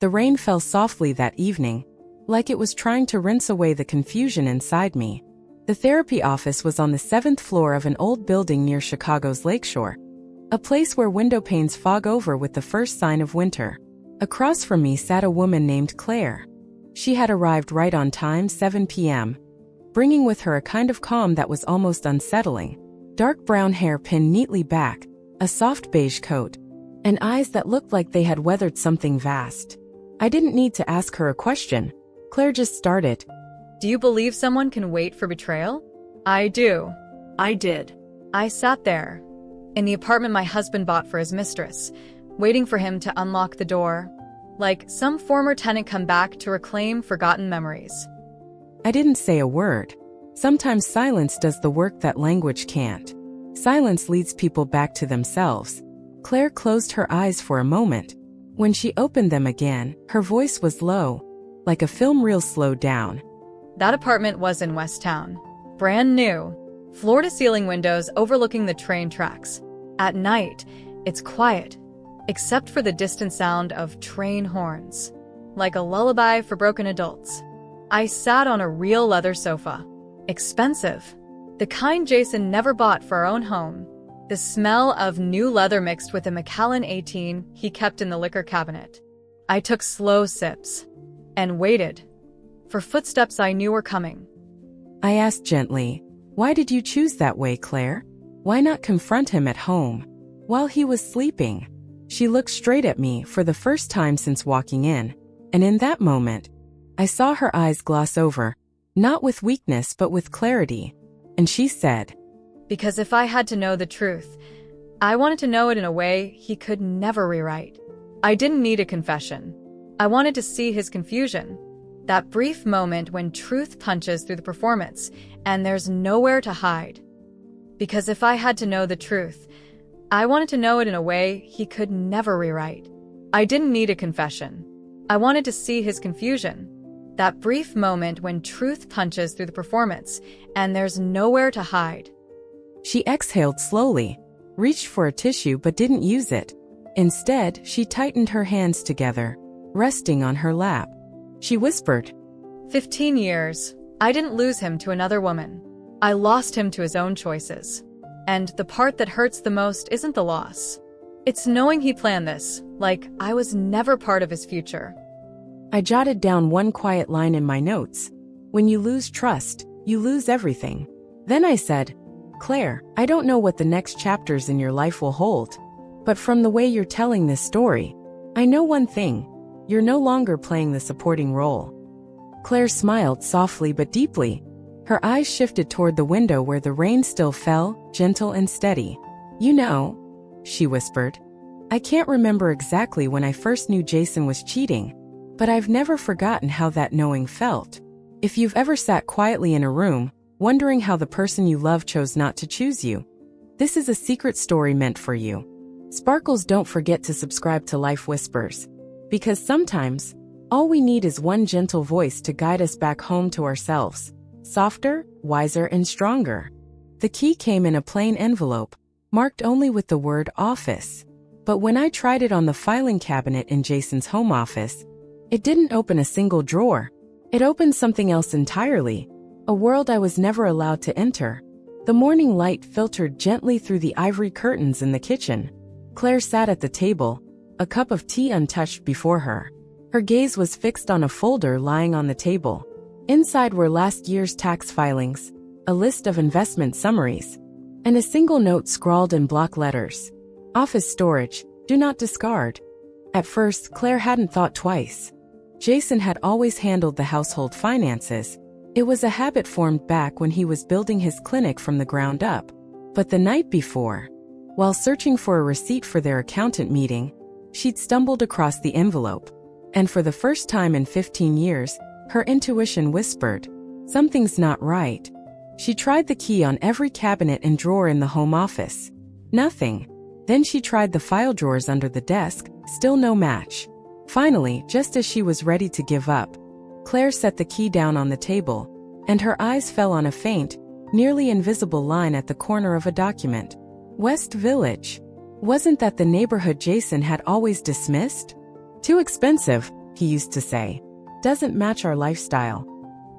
The rain fell softly that evening, like it was trying to rinse away the confusion inside me. The therapy office was on the 7th floor of an old building near Chicago's Lakeshore, a place where window panes fog over with the first sign of winter. Across from me sat a woman named Claire. She had arrived right on time, 7 p.m., bringing with her a kind of calm that was almost unsettling. Dark brown hair pinned neatly back, a soft beige coat, and eyes that looked like they had weathered something vast. I didn't need to ask her a question. Claire just started. Do you believe someone can wait for betrayal? I do. I did. I sat there, in the apartment my husband bought for his mistress, waiting for him to unlock the door, like some former tenant come back to reclaim forgotten memories. I didn't say a word. Sometimes silence does the work that language can't. Silence leads people back to themselves. Claire closed her eyes for a moment. When she opened them again, her voice was low, like a film reel slowed down. That apartment was in West Town. Brand new. Floor-to-ceiling windows overlooking the train tracks. At night, it's quiet, except for the distant sound of train horns, like a lullaby for broken adults. I sat on a real leather sofa. Expensive. The kind Jason never bought for our own home. The smell of new leather mixed with a Macallan 18 he kept in the liquor cabinet. I took slow sips and waited for footsteps I knew were coming. I asked gently, "Why did you choose that way, Claire? Why not confront him at home while he was sleeping?" She looked straight at me for the first time since walking in, and in that moment, I saw her eyes gloss over, not with weakness but with clarity, and she said, Because if I had to know the truth, I wanted to know it in a way he could never rewrite. I didn't need a confession. I wanted to see his confusion. That brief moment when truth punches through the performance and there's nowhere to hide. Because if I had to know the truth, I wanted to know it in a way he could never rewrite. I didn't need a confession. I wanted to see his confusion. That brief moment when truth punches through the performance and there's nowhere to hide. She exhaled slowly, reached for a tissue but didn't use it. Instead, she tightened her hands together, resting on her lap. She whispered, 15 years. I didn't lose him to another woman. I lost him to his own choices. And the part that hurts the most isn't the loss. It's knowing he planned this, like I was never part of his future. I jotted down one quiet line in my notes. When you lose trust, you lose everything. Then I said, Claire, I don't know what the next chapters in your life will hold, but from the way you're telling this story, I know one thing. You're no longer playing the supporting role. Claire smiled softly but deeply. Her eyes shifted toward the window where the rain still fell, gentle and steady. You know, she whispered, I can't remember exactly when I first knew Jason was cheating, but I've never forgotten how that knowing felt. If you've ever sat quietly in a room, wondering how the person you love chose not to choose you, this is a secret story meant for you. Sparkles, don't forget to subscribe to Life Whispers, because sometimes, all we need is one gentle voice to guide us back home to ourselves, softer, wiser, and stronger. The key came in a plain envelope, marked only with the word office. But when I tried it on the filing cabinet in Jason's home office, it didn't open a single drawer. It opened something else entirely, a world I was never allowed to enter. The morning light filtered gently through the ivory curtains in the kitchen. Claire sat at the table, a cup of tea untouched before her. Her gaze was fixed on a folder lying on the table. Inside were last year's tax filings, a list of investment summaries, and a single note scrawled in block letters. Office storage, do not discard. At first, Claire hadn't thought twice. Jason had always handled the household finances. It was a habit formed back when he was building his clinic from the ground up. But the night before, while searching for a receipt for their accountant meeting, she'd stumbled across the envelope. And for the first time in 15 years, her intuition whispered, something's not right. She tried the key on every cabinet and drawer in the home office. Nothing. Then she tried the file drawers under the desk, still no match. Finally, just as she was ready to give up, Claire set the key down on the table, and her eyes fell on a faint, nearly invisible line at the corner of a document. West Village. Wasn't that the neighborhood Jason had always dismissed? Too expensive, he used to say. Doesn't match our lifestyle.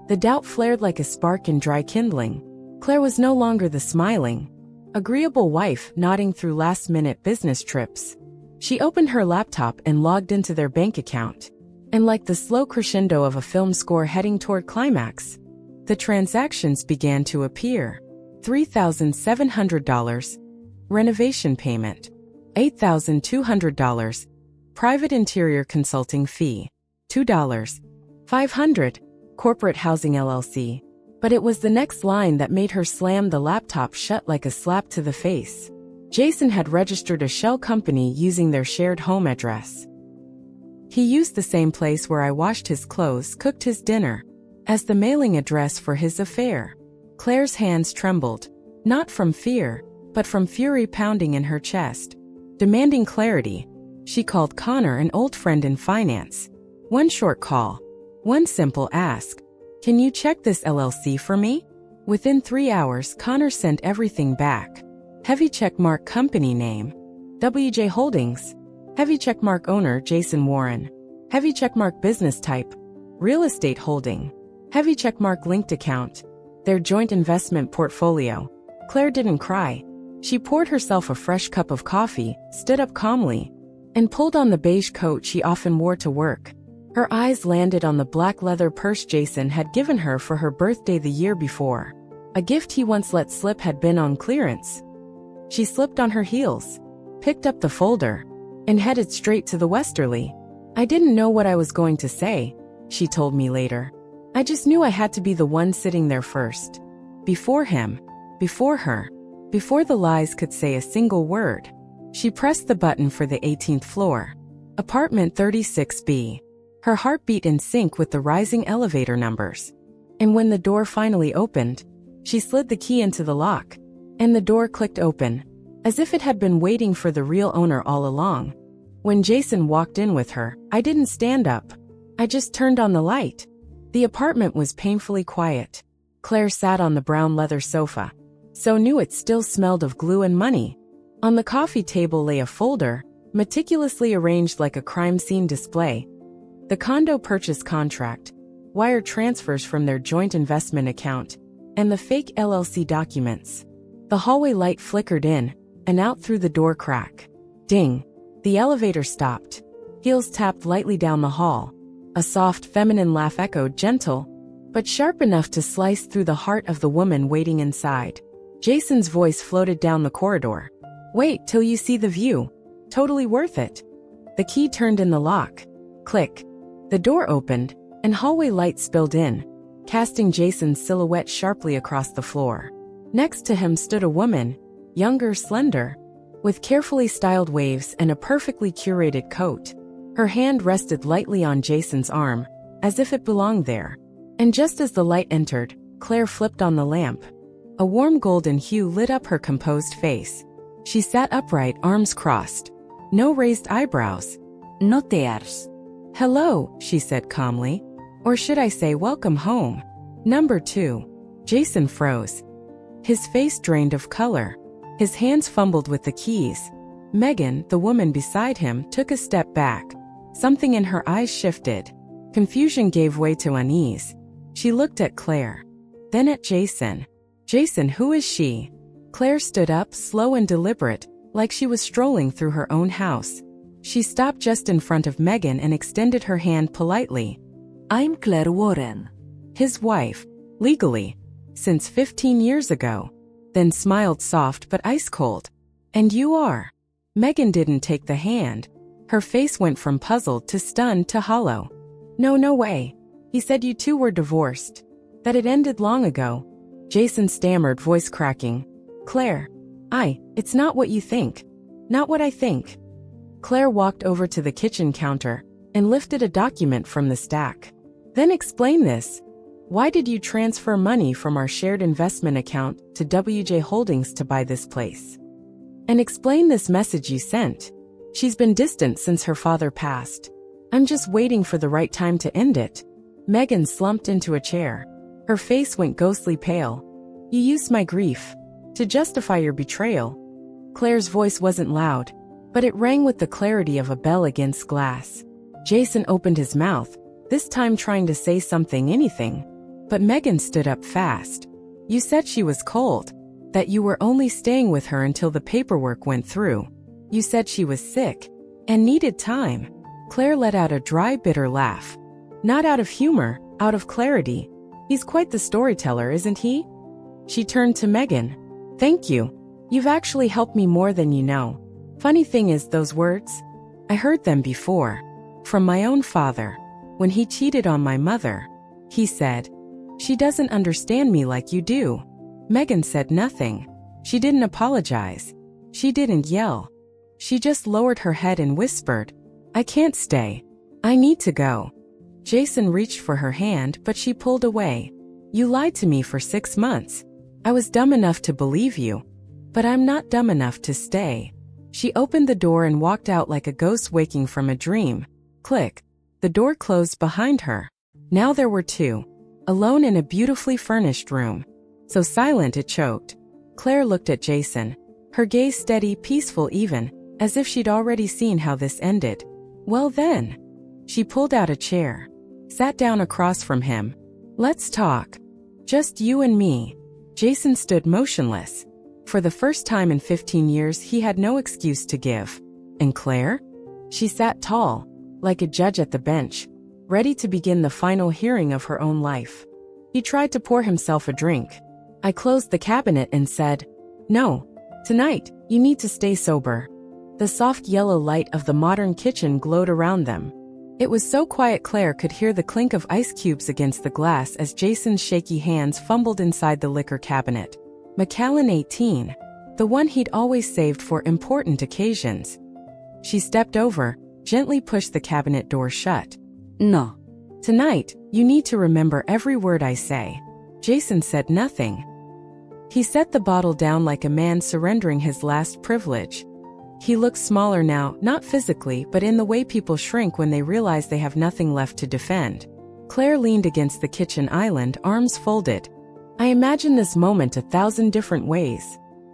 The doubt flared like a spark in dry kindling. Claire was no longer the smiling, agreeable wife nodding through last-minute business trips. She opened her laptop and logged into their bank account. And like the slow crescendo of a film score heading toward climax, the transactions began to appear. $3,700. Renovation payment. $8,200. Private interior consulting fee. $2. $500. Corporate housing LLC. But it was the next line that made her slam the laptop shut like a slap to the face. Jason had registered a shell company using their shared home address. He used the same place where I washed his clothes, cooked his dinner, as the mailing address for his affair. Claire's hands trembled, not from fear, but from fury pounding in her chest. Demanding clarity, she called Connor, an old friend in finance. One short call. One simple ask. Can you check this LLC for me? Within 3 hours, Connor sent everything back. Heavy checkmark company name. WJ Holdings. Heavy checkmark owner Jason Warren. Heavy checkmark business type. Real estate holding. Heavy checkmark linked account. Their joint investment portfolio. Claire didn't cry. She poured herself a fresh cup of coffee, stood up calmly, and pulled on the beige coat she often wore to work. Her eyes landed on the black leather purse Jason had given her for her birthday the year before. A gift he once let slip had been on clearance. She slipped on her heels, picked up the folder, and headed straight to the Westerly. I didn't know what I was going to say, she told me later. I just knew I had to be the one sitting there first. Before him, before her, before the lies could say a single word. She pressed the button for the 18th floor. Apartment 36B. Her heart beat in sync with the rising elevator numbers. And when the door finally opened, she slid the key into the lock, and the door clicked open, as if it had been waiting for the real owner all along. When Jason walked in with her, I didn't stand up. I just turned on the light. The apartment was painfully quiet. Claire sat on the brown leather sofa, so new it still smelled of glue and money. On the coffee table lay a folder, meticulously arranged like a crime scene display. The condo purchase contract, wire transfers from their joint investment account, and the fake LLC documents. The hallway light flickered in and out through the door crack. Ding! The elevator stopped. Heels tapped lightly down the hall. A soft feminine laugh echoed, gentle, but sharp enough to slice through the heart of the woman waiting inside. Jason's voice floated down the corridor. Wait till you see the view. Totally worth it. The key turned in the lock. Click. The door opened, and hallway light spilled in, casting Jason's silhouette sharply across the floor. Next to him stood a woman, younger, slender, with carefully styled waves and a perfectly curated coat. Her hand rested lightly on Jason's arm, as if it belonged there. And just as the light entered, Claire flipped on the lamp. A warm golden hue lit up her composed face. She sat upright, arms crossed. No raised eyebrows. No tears. Hello, she said calmly. Or should I say welcome home? Number 2. Jason froze. His face drained of color. His hands fumbled with the keys. Megan, the woman beside him, took a step back. Something in her eyes shifted. Confusion gave way to unease. She looked at Claire. Then at Jason. Jason, who is she? Claire stood up, slow and deliberate, like she was strolling through her own house. She stopped just in front of Megan and extended her hand politely. I'm Claire Warren. His wife, legally, since 15 years ago. Then smiled soft but ice cold. And you are? Megan didn't take the hand. Her face went from puzzled to stunned to hollow. No way. He said you two were divorced. That it ended long ago. Jason stammered, voice cracking. Claire, it's not what you think. Not what I think. Claire walked over to the kitchen counter and lifted a document from the stack. Then explain this. Why did you transfer money from our shared investment account to WJ Holdings to buy this place? And explain this message you sent. She's been distant since her father passed. I'm just waiting for the right time to end it. Megan slumped into a chair. Her face went ghostly pale. You used my grief to justify your betrayal. Claire's voice wasn't loud, but it rang with the clarity of a bell against glass. Jason opened his mouth, this time trying to say anything. But Megan stood up fast. You said she was cold. That you were only staying with her until the paperwork went through. You said she was sick and needed time. Claire let out a dry, bitter laugh. Not out of humor, out of clarity. He's quite the storyteller, isn't he? She turned to Megan. Thank you. You've actually helped me more than you know. Funny thing is, those words, I heard them before. From my own father. When he cheated on my mother. He said, she doesn't understand me like you do. Megan said nothing. She didn't apologize. She didn't yell. She just lowered her head and whispered, I can't stay. I need to go. Jason reached for her hand, but she pulled away. You lied to me for 6 months. I was dumb enough to believe you. But I'm not dumb enough to stay. She opened the door and walked out like a ghost waking from a dream. Click. The door closed behind her. Now there were two. Alone in a beautifully furnished room. So silent it choked. Claire looked at Jason. Her gaze steady, peaceful even, as if she'd already seen how this ended. Well then. She pulled out a chair. Sat down across from him. Let's talk. Just you and me. Jason stood motionless. For the first time in 15 years he had no excuse to give. And Claire? She sat tall, like a judge at the bench, ready to begin the final hearing of her own life. He tried to pour himself a drink. I closed the cabinet and said, no, tonight, you need to stay sober. The soft yellow light of the modern kitchen glowed around them. It was so quiet Claire could hear the clink of ice cubes against the glass as Jason's shaky hands fumbled inside the liquor cabinet. Macallan 18. The one he'd always saved for important occasions. She stepped over, gently pushed the cabinet door shut. No. Tonight, you need to remember every word I say. Jason said nothing. He set the bottle down like a man surrendering his last privilege. He looked smaller now, not physically, but in the way people shrink when they realize they have nothing left to defend. Claire leaned against the kitchen island, arms folded. I imagined this moment 1,000 different ways.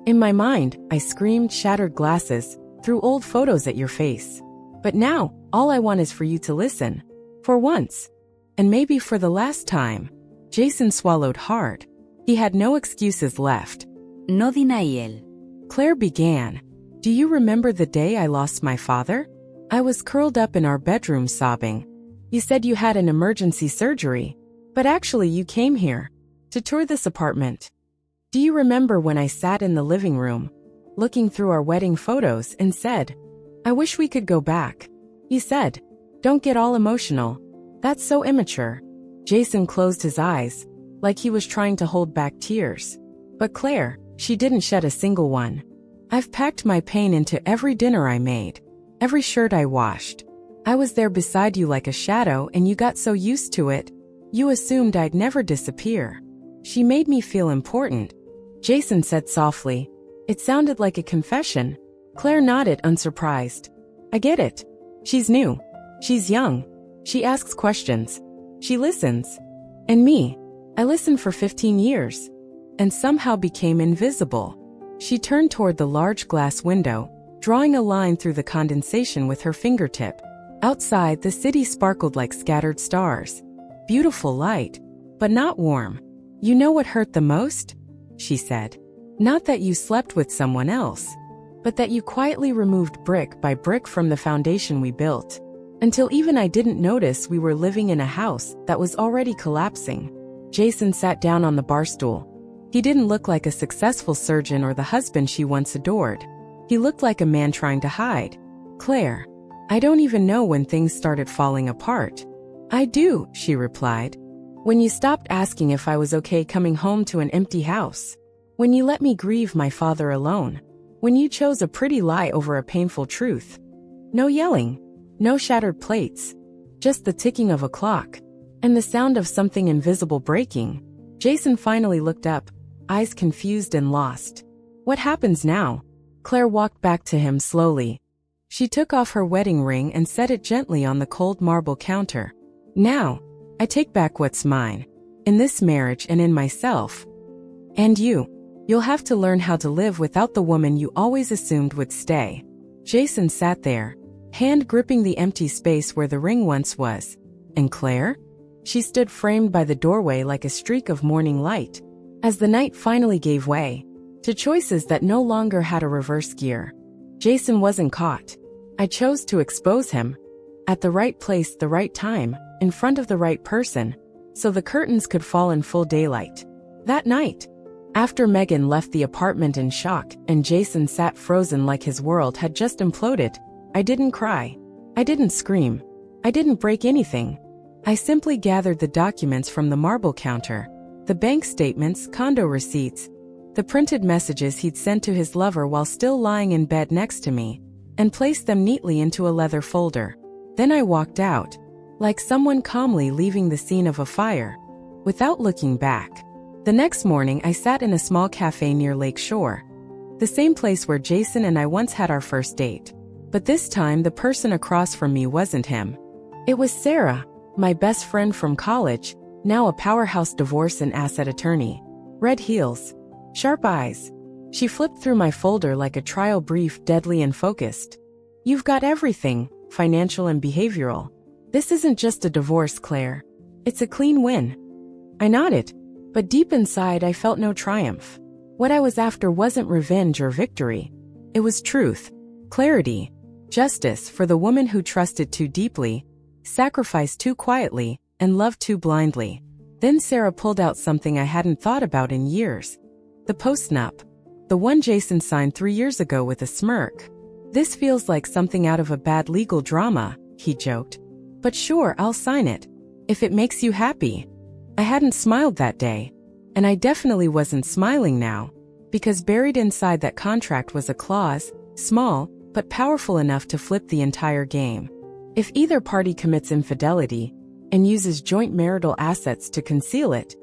In my mind, I screamed, shattered glasses, threw old photos at your face. But now, all I want is for you to listen. For once. And maybe for the last time. Jason swallowed hard. He had no excuses left. No denial. Claire began. Do you remember the day I lost my father? I was curled up in our bedroom sobbing. You said you had an emergency surgery. But actually you came here. To tour this apartment. Do you remember when I sat in the living room, looking through our wedding photos and said, I wish we could go back. You said, don't get all emotional. That's so immature. Jason closed his eyes, like he was trying to hold back tears. But Claire, she didn't shed a single one. I've packed my pain into every dinner I made, every shirt I washed. I was there beside you like a shadow and you got so used to it, you assumed I'd never disappear. She made me feel important. Jason said softly. It sounded like a confession. Claire nodded, unsurprised. I get it. She's new. She's young. She asks questions. She listens. And me. I listened for 15 years. And somehow became invisible. She turned toward the large glass window, drawing a line through the condensation with her fingertip. Outside, the city sparkled like scattered stars. Beautiful light. But not warm. You know what hurt the most? She said. Not that you slept with someone else, but that you quietly removed brick by brick from the foundation we built. Until even I didn't notice we were living in a house that was already collapsing. Jason sat down on the bar stool. He didn't look like a successful surgeon or the husband she once adored. He looked like a man trying to hide. Claire, I don't even know when things started falling apart. I do, she replied. When you stopped asking if I was okay coming home to an empty house. When you let me grieve my father alone. When you chose a pretty lie over a painful truth. No yelling. No shattered plates. Just the ticking of a clock. And the sound of something invisible breaking. Jason finally looked up, eyes confused and lost. What happens now? Claire walked back to him slowly. She took off her wedding ring and set it gently on the cold marble counter. Now, I take back what's mine. In this marriage and in myself. And you'll have to learn how to live without the woman you always assumed would stay. Jason sat there, hand gripping the empty space where the ring once was. And Claire? She stood framed by the doorway like a streak of morning light. As the night finally gave way to choices that no longer had a reverse gear, Jason wasn't caught. I chose to expose him. At the right place, the right time, in front of the right person, so the curtains could fall in full daylight. That night, after Megan left the apartment in shock and Jason sat frozen like his world had just imploded, I didn't cry. I didn't scream. I didn't break anything. I simply gathered the documents from the marble counter, the bank statements, condo receipts, the printed messages he'd sent to his lover while still lying in bed next to me, and placed them neatly into a leather folder. Then I walked out, like someone calmly leaving the scene of a fire, without looking back. The next morning I sat in a small cafe near Lake Shore, the same place where Jason and I once had our first date. But this time the person across from me wasn't him. It was Sarah, my best friend from college, now a powerhouse divorce and asset attorney. Red heels, sharp eyes. She flipped through my folder like a trial brief, deadly and focused. "You've got everything, financial and behavioral. This isn't just a divorce, Claire. It's a clean win." I nodded, but deep inside I felt no triumph. What I was after wasn't revenge or victory. It was truth, clarity, justice for the woman who trusted too deeply, sacrificed too quietly, and loved too blindly. Then Sarah pulled out something I hadn't thought about in years. The post-nup. The one Jason signed 3 years ago with a smirk. "This feels like something out of a bad legal drama," he joked. "But sure, I'll sign it. If it makes you happy." I hadn't smiled that day. And I definitely wasn't smiling now. Because buried inside that contract was a clause, small, but powerful enough to flip the entire game. If either party commits infidelity, and uses joint marital assets to conceal it,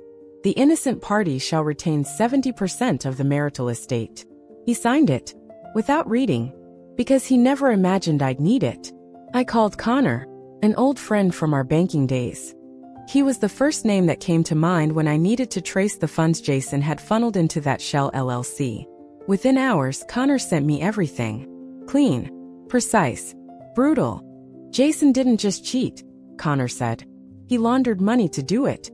the innocent party shall retain 70% of the marital estate. He signed it, without reading, because he never imagined I'd need it. I called Connor, an old friend from our banking days. He was the first name that came to mind when I needed to trace the funds Jason had funneled into that shell LLC. Within hours, Connor sent me everything. Clean, precise, brutal. "Jason didn't just cheat," Connor said. "He laundered money to do it."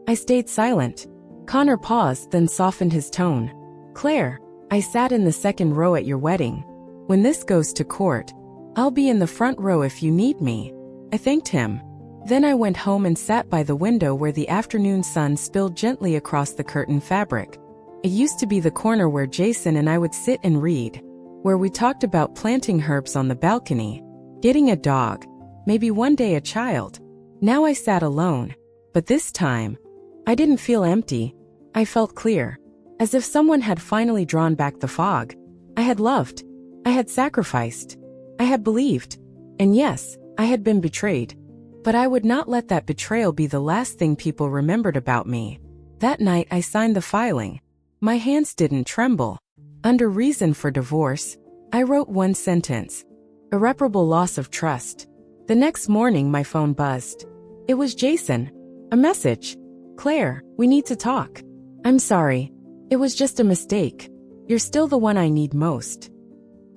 I stayed silent. Connor paused, then softened his tone. "Claire, I sat in the second row at your wedding. When this goes to court, I'll be in the front row if you need me." I thanked him. Then I went home and sat by the window where the afternoon sun spilled gently across the curtain fabric. It used to be the corner where Jason and I would sit and read, where we talked about planting herbs on the balcony, getting a dog, maybe one day a child. Now I sat alone, but this time, I didn't feel empty. I felt clear, as if someone had finally drawn back the fog. I had loved. I had sacrificed. I had believed. And yes, I had been betrayed. But I would not let that betrayal be the last thing people remembered about me. That night I signed the filing. My hands didn't tremble. Under reason for divorce, I wrote one sentence. Irreparable loss of trust. The next morning my phone buzzed. It was Jason. A message. "Claire, we need to talk. I'm sorry. It was just a mistake. You're still the one I need most."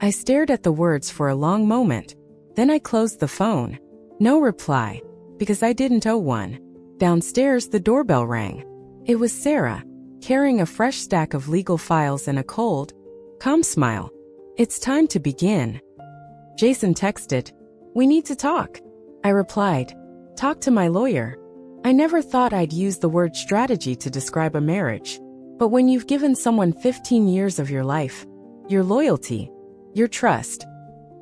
I stared at the words for a long moment. Then I closed the phone. No reply, because I didn't owe one. Downstairs the doorbell rang. It was Sarah, carrying a fresh stack of legal files and a cold, calm smile. "It's time to begin." Jason texted, "We need to talk." I replied, "Talk to my lawyer." I never thought I'd use the word strategy to describe a marriage. But when you've given someone 15 years of your life, your loyalty, your trust,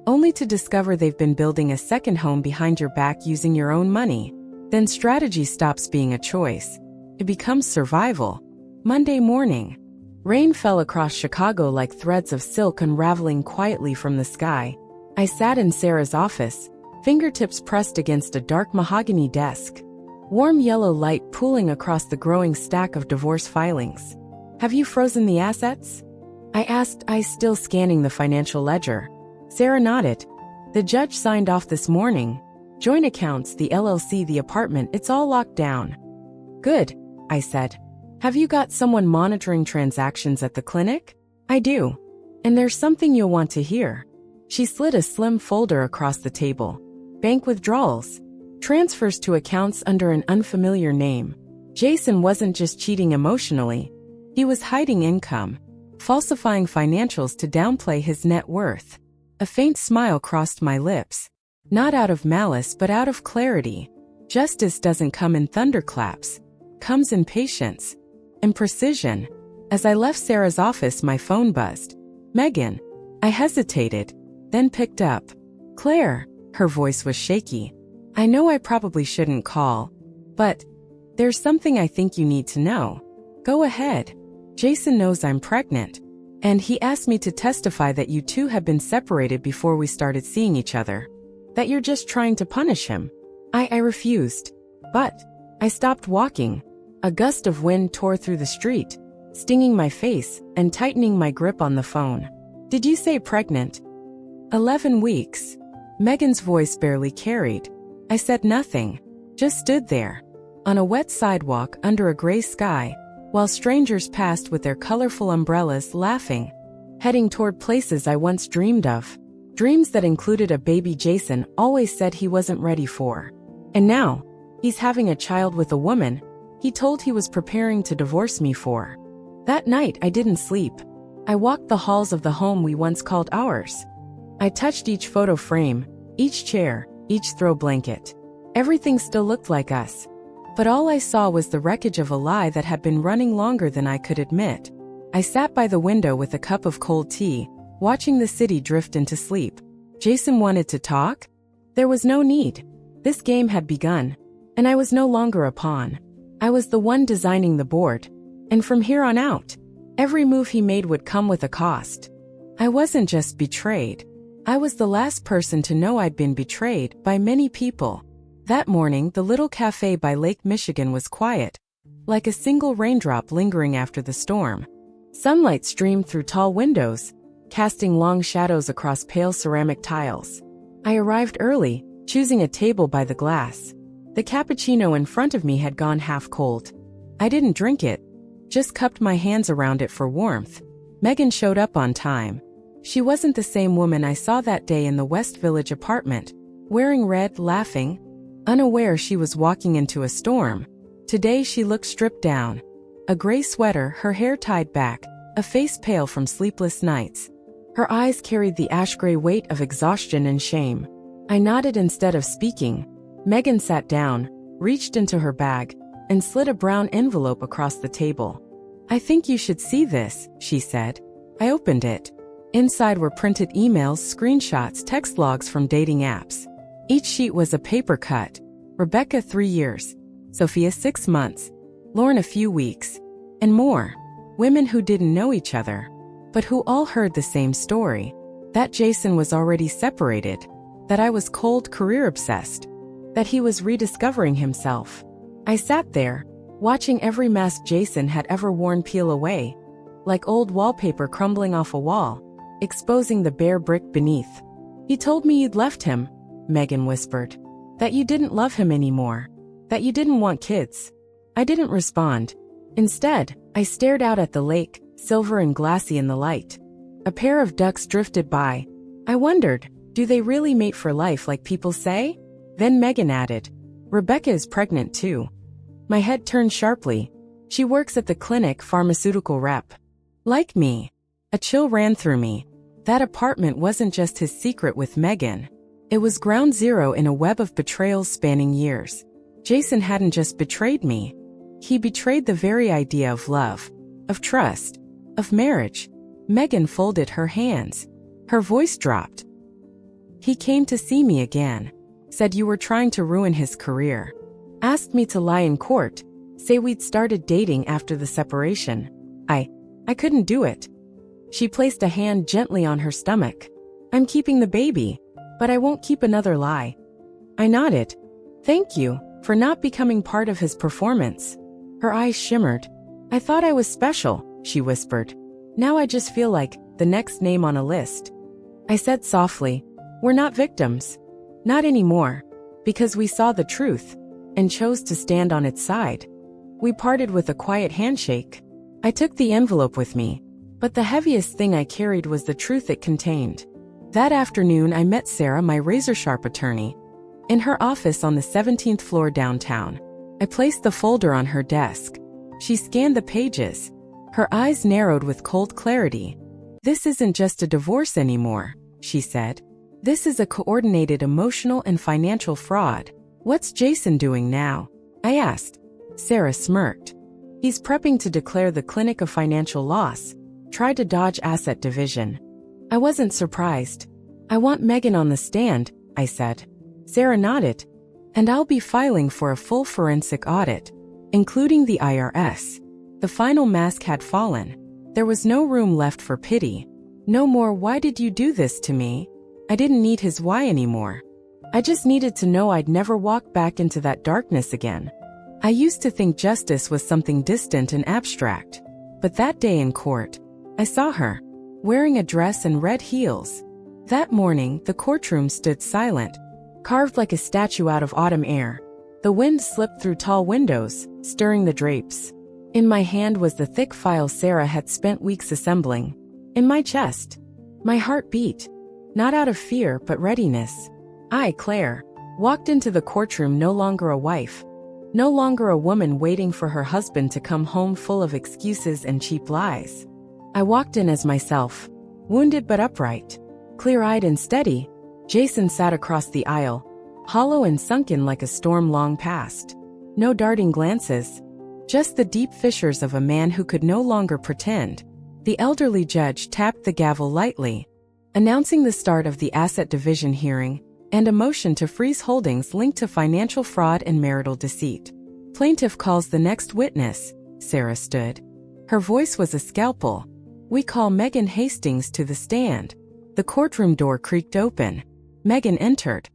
only to discover they've been building a second home behind your back using your own money, then strategy stops being a choice. It becomes survival. Monday morning. Rain fell across Chicago like threads of silk unraveling quietly from the sky. I sat in Sarah's office, fingertips pressed against a dark mahogany desk. Warm yellow light pooling across the growing stack of divorce filings. "Have you frozen the assets?" I asked, eyes still scanning the financial ledger. Sarah nodded. "The judge signed off this morning. Joint accounts, the LLC, the apartment, it's all locked down." "Good," I said. "Have you got someone monitoring transactions at the clinic?" "I do. And there's something you'll want to hear." She slid a slim folder across the table. Bank withdrawals. Transfers to accounts under an unfamiliar name. Jason wasn't just cheating emotionally. He was hiding income, falsifying financials to downplay his net worth. A faint smile crossed my lips. Not out of malice but out of clarity. Justice doesn't come in thunderclaps. Comes in patience and precision. As I left Sarah's office, my phone buzzed. Megan. I hesitated, then picked up. Claire. Her voice was shaky. I know I probably shouldn't call, but there's something I think you need to know. Go ahead. Jason knows I'm pregnant, and he asked me to testify that you two have been separated before we started seeing each other. That you're just trying to punish him. I refused. But I stopped walking. A gust of wind tore through the street, stinging my face and tightening my grip on the phone. Did you say pregnant? 11 weeks. Megan's voice barely carried. I said nothing, just stood there, on a wet sidewalk under a gray sky, while strangers passed with their colorful umbrellas laughing, heading toward places I once dreamed of. Dreams that included a baby Jason always said he wasn't ready for. And now, he's having a child with a woman he told he was preparing to divorce me for. That night I didn't sleep. I walked the halls of the home we once called ours. I touched each photo frame, each chair, each throw blanket. Everything still looked like us. But all I saw was the wreckage of a lie that had been running longer than I could admit. I sat by the window with a cup of cold tea, watching the city drift into sleep. Jason wanted to talk? There was no need. This game had begun, and I was no longer a pawn. I was the one designing the board, and from here on out, every move he made would come with a cost. I wasn't just betrayed. I was the last person to know I'd been betrayed by many people. That morning, the little cafe by Lake Michigan was quiet, like a single raindrop lingering after the storm. Sunlight streamed through tall windows, casting long shadows across pale ceramic tiles. I arrived early, choosing a table by the glass. The cappuccino in front of me had gone half cold. I didn't drink it, just cupped my hands around it for warmth. Megan showed up on time. She wasn't the same woman I saw that day in the West Village apartment, wearing red, laughing, unaware she was walking into a storm. Today she looked stripped down. A gray sweater, her hair tied back, a face pale from sleepless nights. Her eyes carried the ash-gray weight of exhaustion and shame. I nodded instead of speaking. Megan sat down, reached into her bag, and slid a brown envelope across the table. I think you should see this, she said. I opened it. Inside were printed emails, screenshots, text logs from dating apps. Each sheet was a paper cut. Rebecca 3 years, Sophia 6 months, Lauren a few weeks, and more. Women who didn't know each other, but who all heard the same story. That Jason was already separated. That I was cold, career-obsessed. That he was rediscovering himself. I sat there, watching every mask Jason had ever worn peel away, like old wallpaper crumbling off a wall, exposing the bare brick beneath. He told me you'd left him, Megan whispered. That you didn't love him anymore. That you didn't want kids. I didn't respond. Instead, I stared out at the lake, silver and glassy in the light. A pair of ducks drifted by. I wondered, do they really mate for life like people say? Then Megan added, Rebecca is pregnant too. My head turned sharply. She works at the clinic, pharmaceutical rep. Like me. A chill ran through me. That apartment wasn't just his secret with Megan. It was ground zero in a web of betrayals spanning years. Jason hadn't just betrayed me. He betrayed the very idea of love, of trust, of marriage. Megan folded her hands. Her voice dropped. He came to see me again. Said you were trying to ruin his career. Asked me to lie in court, say we'd started dating after the separation. I couldn't do it. She placed a hand gently on her stomach. I'm keeping the baby, but I won't keep another lie. I nodded. Thank you for not becoming part of his performance. Her eyes shimmered. I thought I was special, she whispered. Now I just feel like the next name on a list. I said softly, we're not victims. Not anymore. Because we saw the truth and chose to stand on its side. We parted with a quiet handshake. I took the envelope with me, but the heaviest thing I carried was the truth it contained. That afternoon, I met Sarah, my razor-sharp attorney, in her office on the 17th floor downtown. I placed the folder on her desk. She scanned the pages. Her eyes narrowed with cold clarity. "This isn't just a divorce anymore," she said. "This is a coordinated emotional and financial fraud." "What's Jason doing now?" I asked. Sarah smirked. "He's prepping to declare the clinic a financial loss, try to dodge asset division." I wasn't surprised. "I want Megan on the stand," I said. Sarah nodded. "And I'll be filing for a full forensic audit, including the IRS." The final mask had fallen. There was no room left for pity. No more "why did you do this to me?" I didn't need his why anymore. I just needed to know I'd never walk back into that darkness again. I used to think justice was something distant and abstract. But that day in court, I saw her, wearing a dress and red heels. That morning, the courtroom stood silent, carved like a statue out of autumn air. The wind slipped through tall windows, stirring the drapes. In my hand was the thick file Sarah had spent weeks assembling. In my chest, my heart beat, not out of fear but readiness. I, Claire, walked into the courtroom no longer a wife, no longer a woman waiting for her husband to come home full of excuses and cheap lies. I walked in as myself, wounded but upright, clear-eyed and steady. Jason sat across the aisle, hollow and sunken like a storm long past. No darting glances, just the deep fissures of a man who could no longer pretend. The elderly judge tapped the gavel lightly, announcing the start of the asset division hearing and a motion to freeze holdings linked to financial fraud and marital deceit. "Plaintiff calls the next witness." Sarah stood. Her voice was a scalpel. "We call Megan Hastings to the stand." The courtroom door creaked open. Megan entered.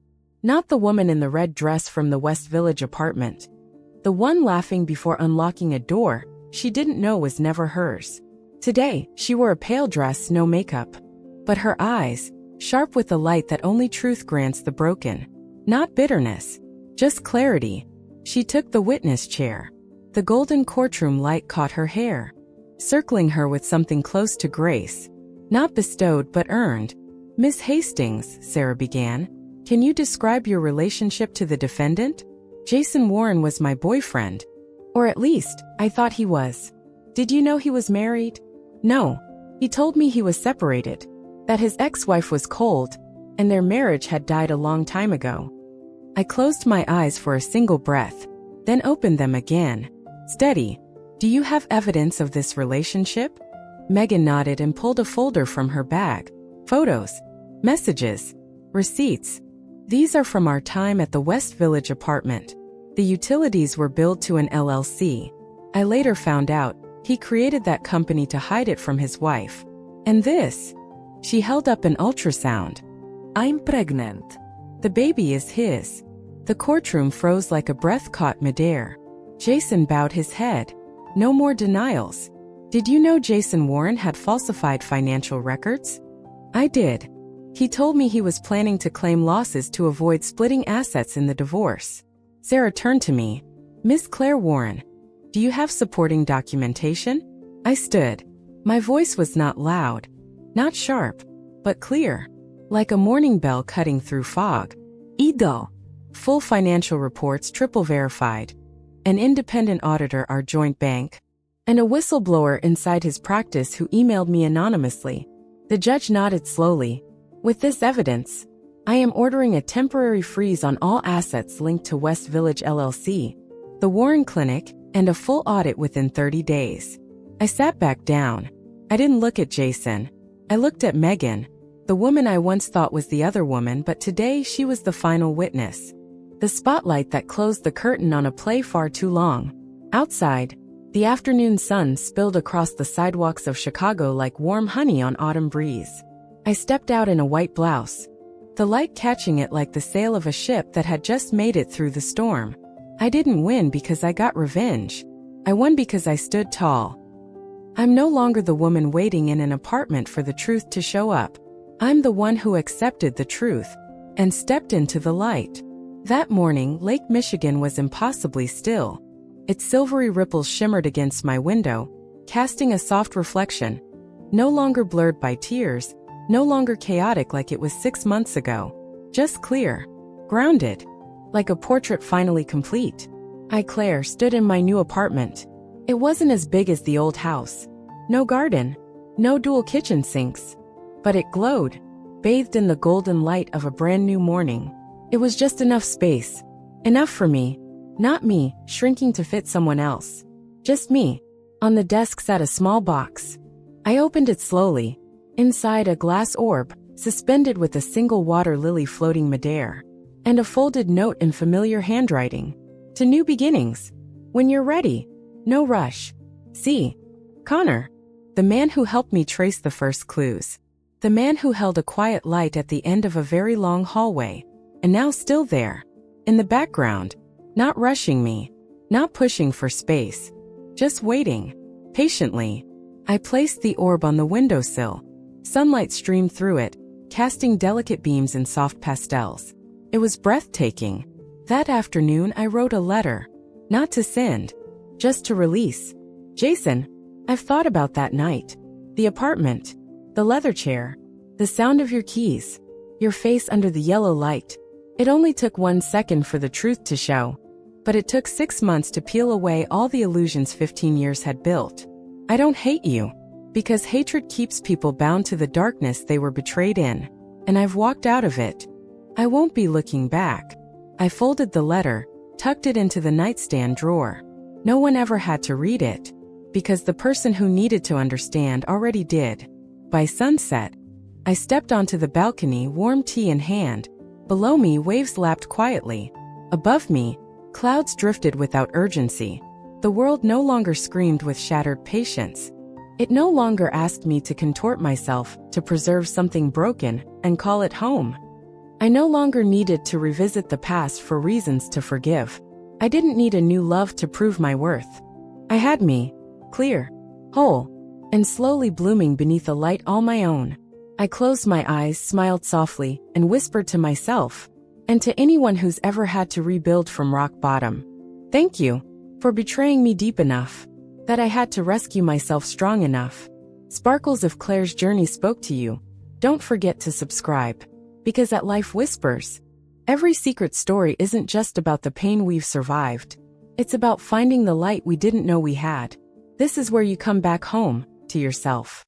Not the woman in the red dress from the West Village apartment. The one laughing before unlocking a door she didn't know was never hers. Today, she wore a pale dress, no makeup. But her eyes, sharp with the light that only truth grants the broken. Not bitterness, just clarity. She took the witness chair. The golden courtroom light caught her hair, circling her with something close to grace. Not bestowed but earned. "Miss Hastings," Sarah began, "can you describe your relationship to the defendant?" "Jason Warren was my boyfriend. Or at least, I thought he was." "Did you know he was married?" "No. He told me he was separated, that his ex-wife was cold, and their marriage had died a long time ago." I closed my eyes for a single breath, then opened them again. "Steady. Do you have evidence of this relationship?" Megan nodded and pulled a folder from her bag. "Photos, messages, receipts. These are from our time at the West Village apartment. The utilities were billed to an LLC. I later found out he created that company to hide it from his wife. And this." She held up an ultrasound. "I'm pregnant. The baby is his." The courtroom froze like a breath caught midair. Jason bowed his head. No more denials. "Did you know Jason Warren had falsified financial records?" "I did. He told me he was planning to claim losses to avoid splitting assets in the divorce." Sarah turned to me. "Miss Claire Warren, do you have supporting documentation?" I stood. My voice was not loud, not sharp, but clear, like a morning bell cutting through fog. "Edo. Full financial reports triple verified. An independent auditor, our joint bank, and a whistleblower inside his practice who emailed me anonymously." The judge nodded slowly. "With this evidence, I am ordering a temporary freeze on all assets linked to West Village LLC, the Warren Clinic, and a full audit within 30 days. I sat back down. I didn't look at Jason. I looked at Megan, the woman I once thought was the other woman, but today she was the final witness. The spotlight that closed the curtain on a play far too long. Outside, the afternoon sun spilled across the sidewalks of Chicago like warm honey on autumn breeze. I stepped out in a white blouse, the light catching it like the sail of a ship that had just made it through the storm. I didn't win because I got revenge. I won because I stood tall. I'm no longer the woman waiting in an apartment for the truth to show up. I'm the one who accepted the truth and stepped into the light. That morning, Lake Michigan was impossibly still. Its silvery ripples shimmered against my window, casting a soft reflection, no longer blurred by tears, No longer chaotic like it was 6 months ago. Just clear. Grounded. Like a portrait finally complete. I, Claire, stood in my new apartment. It wasn't as big as the old house. No garden. No dual kitchen sinks. But it glowed, bathed in the golden light of a brand new morning. It was just enough space. Enough for me. Not me, shrinking to fit someone else. Just me. On the desk sat a small box. I opened it slowly. Inside, a glass orb, suspended with a single water lily floating midair. And a folded note in familiar handwriting. To new beginnings. When you're ready. No rush. See. Connor. The man who helped me trace the first clues. The man who held a quiet light at the end of a very long hallway. And now still there. In the background. Not rushing me. Not pushing for space. Just waiting. Patiently. I placed the orb on the windowsill. Sunlight streamed through it, casting delicate beams in soft pastels. It was breathtaking. That afternoon I wrote a letter. Not to send. Just to release. Jason, I've thought about that night. The apartment. The leather chair. The sound of your keys. Your face under the yellow light. It only took 1 second for the truth to show. But it took 6 months to peel away all the illusions 15 years had built. I don't hate you. Because hatred keeps people bound to the darkness they were betrayed in. And I've walked out of it. I won't be looking back. I folded the letter, tucked it into the nightstand drawer. No one ever had to read it. Because the person who needed to understand already did. By sunset, I stepped onto the balcony, warm tea in hand. Below me, waves lapped quietly. Above me, clouds drifted without urgency. The world no longer screamed with shattered patience. It no longer asked me to contort myself to preserve something broken and call it home. I no longer needed to revisit the past for reasons to forgive. I didn't need a new love to prove my worth. I had me, clear, whole, and slowly blooming beneath a light all my own. I closed my eyes, smiled softly, and whispered to myself, and to anyone who's ever had to rebuild from rock bottom, thank you for betraying me deep enough that I had to rescue myself strong enough. Sparkles of Claire's journey spoke to you. Don't forget to subscribe. Because at Life Whispers, every secret story isn't just about the pain we've survived. It's about finding the light we didn't know we had. This is where you come back home, to yourself.